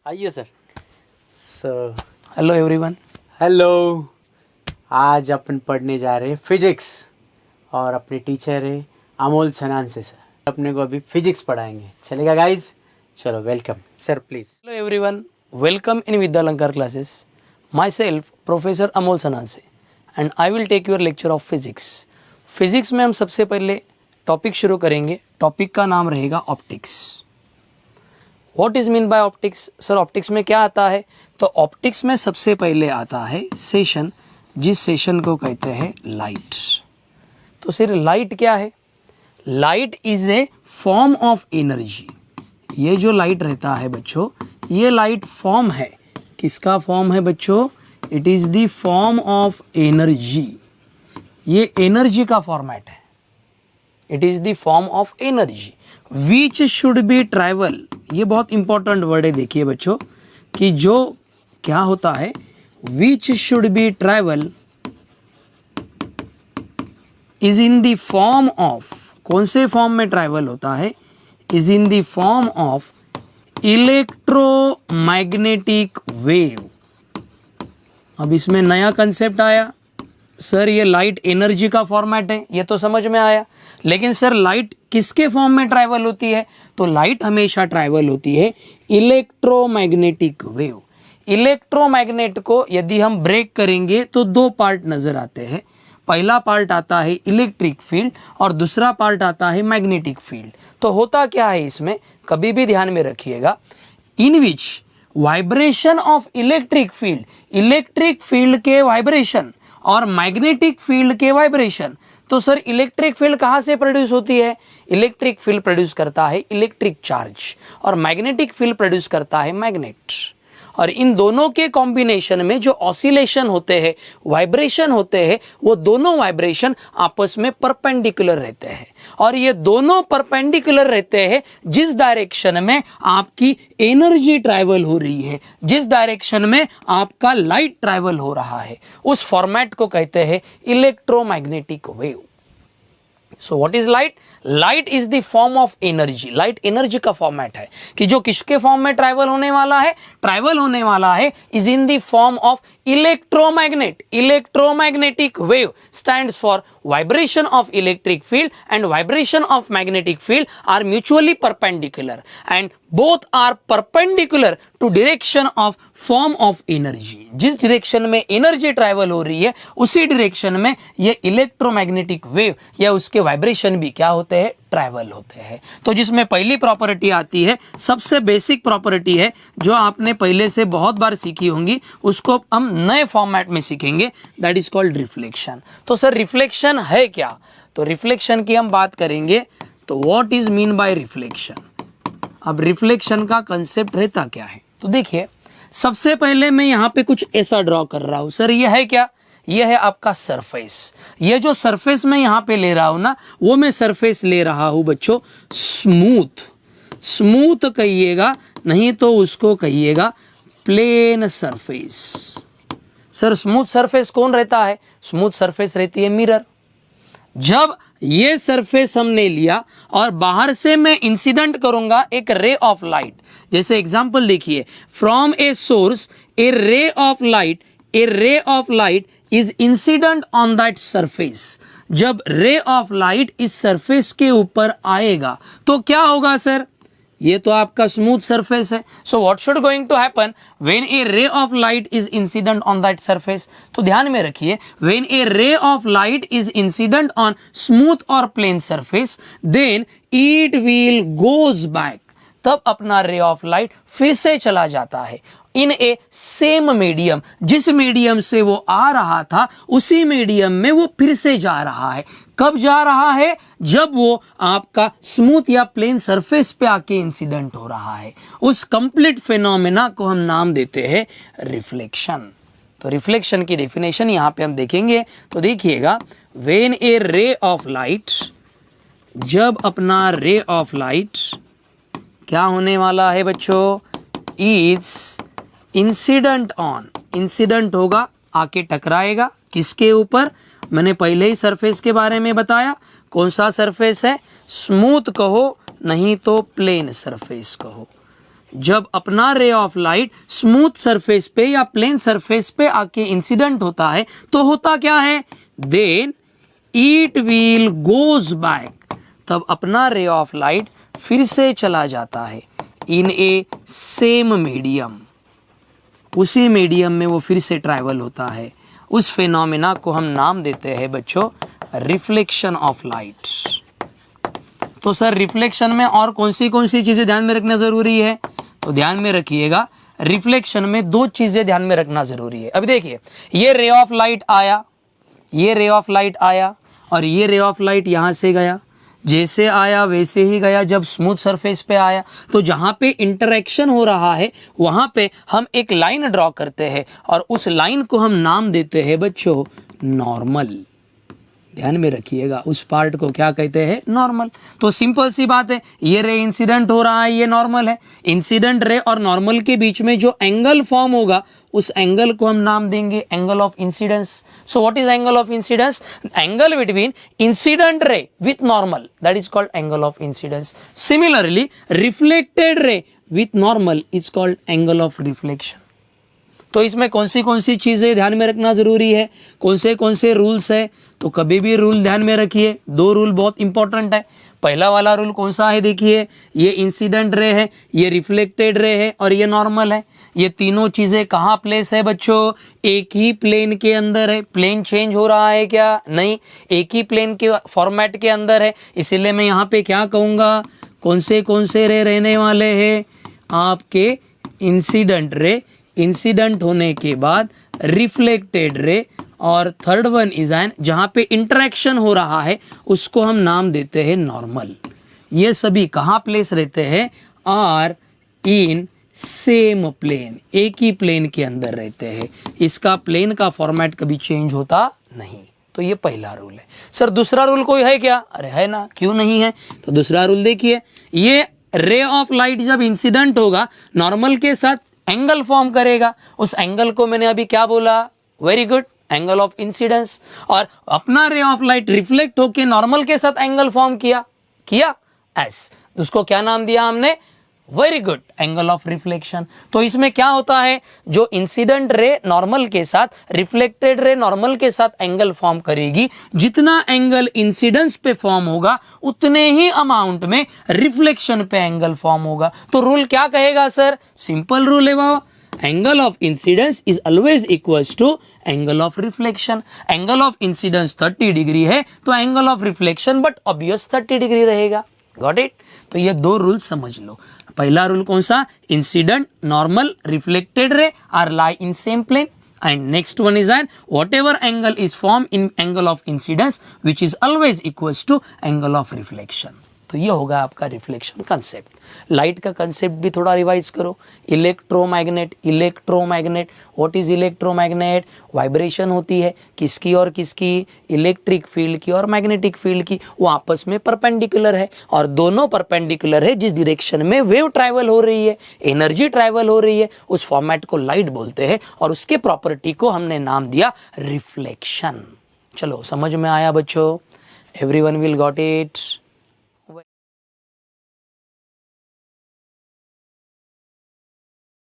आइए sir. Hello everyone. Hello. आज अपन पढ़ने जा रहे हैं फिजिक्स और अपने टीचर है अमोल सनान से सर। अपने को अभी फिजिक्स पढ़ाएंगे, चलेगा गाइज? चलो welcome sir please. Hello everyone, welcome in Vidyalankar classes. My self professor Amol Sananse and I will take your lecture of physics. Physics में हम सबसे पहले टॉपिक शुरू करेंगे। टॉपिक का नाम रहेगा optics. What is mean by optics? Sir optics में क्या आता है? तो ऑप्टिक्स में सबसे पहले आता है सेशन, जिस सेशन को कहते हैं लाइट। तो सिर्फ लाइट क्या है? Light is a form of energy. ये जो लाइट रहता है बच्चों, ये लाइट फॉर्म है। किसका फॉर्म है बच्चों? It is the form of energy. ये एनर्जी का फॉर्मेट है। It is the form of energy which should be travel. ये बहुत इंपॉर्टेंट वर्ड है, देखिए बच्चों, कि जो क्या होता है, which should be travel is in the form of, कौन से फॉर्म में ट्रैवल होता है? Is in the form of electromagnetic wave. अब इसमें नया कंसेप्ट आया सर, ये लाइट एनर्जी का फॉर्मेट है, ये तो समझ में आया। लेकिन सर लाइट किसके फॉर्म में ट्रैवल होती है? तो लाइट हमेशा ट्रैवल होती है इलेक्ट्रोमैग्नेटिक वेव। इलेक्ट्रोमैग्नेट को यदि हम ब्रेक करेंगे तो दो पार्ट नजर आते हैं। पहला पार्ट आता है इलेक्ट्रिक फील्ड और दूसरा पार्ट आता है मैग्नेटिक फील्ड। तो होता क्या है इसमें, कभी भी ध्यान में रखिएगा, इन विच वाइब्रेशन ऑफ इलेक्ट्रिक फील्ड के वाइब्रेशन और मैग्नेटिक फील्ड के वाइब्रेशन। तो सर इलेक्ट्रिक फील्ड कहां से प्रोड्यूस होती है? इलेक्ट्रिक फील्ड प्रोड्यूस करता है इलेक्ट्रिक चार्ज और मैग्नेटिक फील्ड प्रोड्यूस करता है मैग्नेट। और इन दोनों के कॉम्बिनेशन में जो ऑसिलेशन होते हैं, वाइब्रेशन होते हैं, वो दोनों वाइब्रेशन आपस में परपेंडिकुलर रहते हैं। और ये दोनों परपेंडिकुलर रहते हैं जिस डायरेक्शन में आपकी एनर्जी ट्रैवल हो रही है, जिस डायरेक्शन में आपका लाइट ट्रैवल हो रहा है, उस फॉर्मेट को कहते हैं electromagnetic wave. So what is light? Light is the form of energy. Light energy का फॉर्मेट है कि जो किसके फॉर्म में ट्रैवल होने वाला है? ट्रैवल होने वाला है is in the form of electromagnet. Electromagnetic wave stands for vibration of electric field and vibration of magnetic field are mutually perpendicular and both are perpendicular to direction of form of energy। जिस direction में energy travel हो रही है उसी direction में ये electromagnetic wave या उसके वाइब्रेशन भी क्या होते हैं? ट्रैवल होते हैं। तो जिसमें पहली प्रॉपर्टी आती है, सबसे बेसिक प्रॉपर्टी है जो आपने पहले से बहुत बार सीखी होंगी, उसको हम नए फॉर्मेट में सीखेंगे, दैट इज कॉल्ड रिफ्लेक्शन। तो सर रिफ्लेक्शन है क्या? तो रिफ्लेक्शन की हम बात करेंगे। तो what is mean by reflection? अब रिफ्लेक्शन का कंसेप्ट रहता क्या है? तो देखिए, सबसे पहले मैं यहां पे कुछ ऐसा ड्रॉ कर रहा हूं। सर ये है क्या? ये है आपका सरफेस। ये जो सरफेस मैं यहां पे ले रहा हूं ना, वो मैं सरफेस ले रहा हूं बच्चों स्मूथ। स्मूथ कहिएगा, नहीं तो उसको कहिएगा plane surface. Sir smooth surface कौन रहता है? स्मूथ सरफेस रहती है मिरर। जब ये सरफेस हमने लिया और बाहर से मैं इंसिडेंट करूंगा एक रे ऑफ लाइट, जैसे एग्जांपल देखिए, from a source A ray of light is incident on that surface. जब रे ऑफ लाइट इस सरफेस के ऊपर आएगा तो क्या होगा सर? ये तो आपका स्मूथ सरफेस है। So what should going to happen when a ray of light is incident on that surface? तो ध्यान में रखिए, when a ray of light is incident on smooth और plane surface, then it will goes back. तब अपना रे of light फिर से चला जाता है इन ए सेम मीडियम। जिस मीडियम से वो आ रहा था उसी मीडियम में वो फिर से जा रहा है। कब जा रहा है? जब वो आपका स्मूथ या प्लेन सरफेस पे आके इंसिडेंट हो रहा है। उस कंप्लीट फिनोमेना को हम नाम देते हैं रिफ्लेक्शन। तो रिफ्लेक्शन की डेफिनेशन यहां पे हम देखेंगे। तो देखिएगा, when a ray of light, जब अपना रे ऑफ लाइट क्या होने वाला है बच्चों? इज इंसिडेंट ऑन, इंसिडेंट होगा, आके टकराएगा किसके ऊपर? मैंने पहले ही सरफेस के बारे में बताया। कौन सा सरफेस है? स्मूथ कहो नहीं तो प्लेन सरफेस कहो। जब अपना रे ऑफ लाइट स्मूथ सरफेस पे या प्लेन सरफेस पे आके इंसिडेंट होता है तो होता क्या है, then it will goes back, तब अपना रे ऑफ लाइट फिर से चला जाता है इन ए सेम मीडियम, उसी मीडियम में वो फिर से ट्रैवल होता है। उस फिनोमेना को हम नाम देते हैं बच्चों रिफ्लेक्शन ऑफ लाइट। तो सर रिफ्लेक्शन में और कौन सी चीजें ध्यान में रखना जरूरी है, तो ध्यान में रखिएगा रिफ्लेक्शन में दो चीजें ध्यान में रखना जरूरी है। अभी देखिए ये रे ऑफ लाइट आया, ये रे ऑफ लाइट आया और ये रे ऑफ लाइट यहां से गया, जैसे आया वैसे ही गया। जब स्मूथ सरफेस पे आया तो जहां पे इंटरेक्शन हो रहा है वहां पे हम एक लाइन ड्रॉ करते हैं और उस लाइन को हम नाम देते हैं बच्चों नॉर्मल। ध्यान में रखिएगा उस पार्ट को क्या कहते हैं, नॉर्मल। तो सिंपल सी बात है, ये रे इंसिडेंट हो रहा है, ये नॉर्मल है। इंसिडेंट रे और नॉर्मल के बीच में जो एंगल फॉर्म होगा उस एंगल को हम नाम देंगे angle of incidence. So what is angle of incidence, angle between incident ray with normal, that is called angle of incidence. Similarly reflected ray with normal is called angle of reflection. तो इसमें कौन सी चीजें ध्यान में रखना जरूरी है, कौन से रूल्स है, तो कभी भी रूल ध्यान में रखिए। दो रूल बहुत इंपॉर्टेंट है। पहला वाला रूल कौन सा है, देखिए ये इंसिडेंट रे है, ये रिफ्लेक्टेड रे है और ये नॉर्मल है। ये तीनों चीजें कहाँ प्लेस है बच्चों, एक ही प्लेन के अंदर है। प्लेन चेंज हो रहा है क्या, नहीं, एक ही प्लेन के फॉर्मेट के अंदर है। इसीलिए मैं यहाँ पे क्या कहूँगा, कौन से रे रहने वाले हैं आपके इंसिडेंट रे, इंसिडेंट होने के बाद रिफ्लेक्टेड रे, और थर्ड वन इज एन जहां पे इंटरेक्शन हो रहा है उसको हम नाम देते हैं नॉर्मल। ये सभी कहाँ प्लेस रहते हैं, आर इन सेम प्लेन, एक ही प्लेन के अंदर रहते हैं। इसका प्लेन का फॉर्मेट कभी चेंज होता नहीं। तो ये पहला रूल है। सर दूसरा रूल कोई है क्या, अरे है ना, क्यों नहीं है। तो दूसरा रूल देखिए, ये रे ऑफ लाइट जब इंसिडेंट होगा नॉर्मल के साथ एंगल फॉर्म करेगा। उस एंगल को मैंने अभी क्या बोला, very good, angle of incidence. और अपना रे ऑफ लाइट रिफ्लेक्ट होके नॉर्मल के साथ एंगल फॉर्म किया एस, उसको क्या नाम दिया हमने, very good, angle of reflection. तो इसमें क्या होता है, जो इंसिडेंट रे नॉर्मल के साथ, रिफ्लेक्टेड रे नॉर्मल के साथ एंगल फॉर्म करेगी, जितना एंगल इंसिडेंस पे फॉर्म होगा उतने ही अमाउंट में रिफ्लेक्शन पे एंगल फॉर्म होगा। तो रूल क्या कहेगा सर, सिंपल रूल है वो, angle of incidence is always equals to angle of reflection. Angle of incidence 30 degree है तो angle of reflection but obvious 30 degree रहेगा। Got it. तो ये दो रूल समझ लो। पहला रूल कौन सा, incident, normal, reflected ray are lie in same plane, and next one is that whatever angle is formed in angle of incidence which is always equals to angle of reflection। तो ये होगा आपका reflection concept. Light का concept भी थोड़ा revise करो। Electromagnet, what is electromagnet, vibration होती है किसकी और किसकी, इलेक्ट्रिक फील्ड की और मैग्नेटिक फील्ड की। वो आपस में परपेंडिकुलर है और दोनों परपेंडिकुलर है जिस डायरेक्शन में वेव ट्रैवल हो रही है, एनर्जी ट्रैवल हो रही है, उस फॉर्मेट को लाइट बोलते हैं और उसके प्रॉपर्टी को हमने नाम दिया रिफ्लेक्शन। चलो समझ में आया बच्चों, एवरीवन विल गॉट इट।